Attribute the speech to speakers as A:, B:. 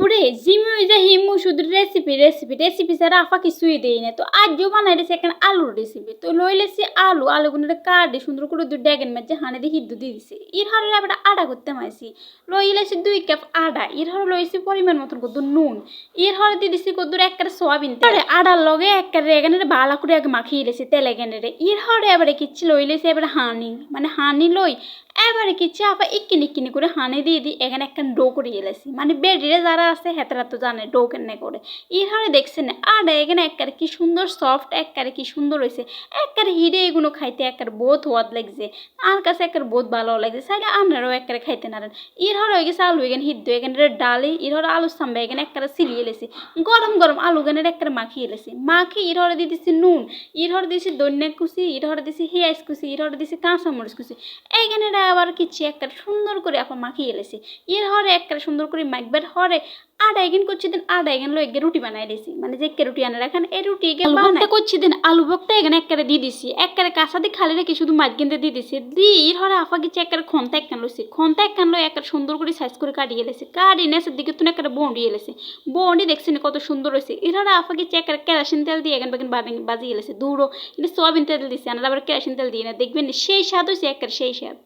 A: বাবুরে জিমি ওই যে হিমু শুধু রেসিপি ছাড়া আফা কিছুই দেই না। তো আজও বানাই দিয়েছে এখানে আলুর রেসিপি। তো লই লেছি আলুগুলো কাটে সুন্দর করে দুই ড্যাগেন মাঝে হানে দিয়ে হিদ্ধ দিয়ে দিছি। এর হরে আবার আটা করতে মাইছি। লই লেছি 2 কাপ আটা। এর হরে লইছি পরিমাণ মতন কত নুন। এর হরে দিয়ে দিছি কত একটা সোয়াবিন তেল। আটার লগে একটা এখানে বালা করে আগে মাখিয়ে লেছি তেল এখানে। এর হরে এবারে কিচ্ছু লই লেছি এবারে হানি লই এবারে কিচ্ছু আফা ইক্কিনি করে হানি দিয়ে দিই এখানে একটা ডো করে এলেছি মানে বেডিরে যারা আছে হেতারা তো জানে ডো কেনে করে এখানে দেখছেন আর এখানে একবারে কি সুন্দর সফট একবারে কি সুন্দর হয়েছে একবারে হিরে এগুলো খাইতে একবারে বহুত হওয়াদ লাগছে আমার কাছে একবারে বহুত ভালো লাগছে সাইডে আপনারাও একবারে খাইতে নারেন এর হরে হয়ে গেছে আলু এখানে হিদ্ধ এখানে ডালি এর হরে আলু সাম্বা এখানে একবারে সিলিয়ে এলেছি গরম আলু এখানে একবারে মাখিয়ে এলেছি মাখিয়ে এর হরে দিয়ে দিচ্ছি নুন এর হরে দিয়েছি ধনিয়া কুচি এর হরে দিয়েছি পেঁয়াজ কুচি এর হরে দিয়েছি কাঁচামরিচ কুচি এইখানে আবার কিছু একটা সুন্দর করে আপা মাখিয়ে এলেছি এর হরে একটা সুন্দর করে মাখবার হরে আধা এগিন করছি দিন আধা এগিন লো এগে রুটি বানাই দিয়েছি মানে যে রুটি আনে রাখেন এই রুটি এগে বানাই করছি দিন আলু বকটা এখানে একবারে দিয়ে দিছি একবারে কাঁচা দিয়ে খালি রেখে শুধু মাছ কিনতে দিয়ে দিছি দিয়ে এর হরে আপা কিছু একবারে খন্তা একখান লইছি খন্তা একখান লো একটা সুন্দর করে সাইজ করে কাটিয়ে এলেছি কাটিয়ে নেসের দিকে তুমি একটা বন্ডি এলেছি বন্ডি দেখছি কত সুন্দর হয়েছে এর হরে আপা কিছু একবারে কেরাসিন তেল দিয়ে এখান বেগেন বাজিয়ে এলেছে দূরও কিন্তু সয়াবিন তেল দিছি আনার আবার কেরাসিন তেল দিয়ে না দেখবেন সেই স্বাদ হয়েছে একবারে সেই স্বাদ।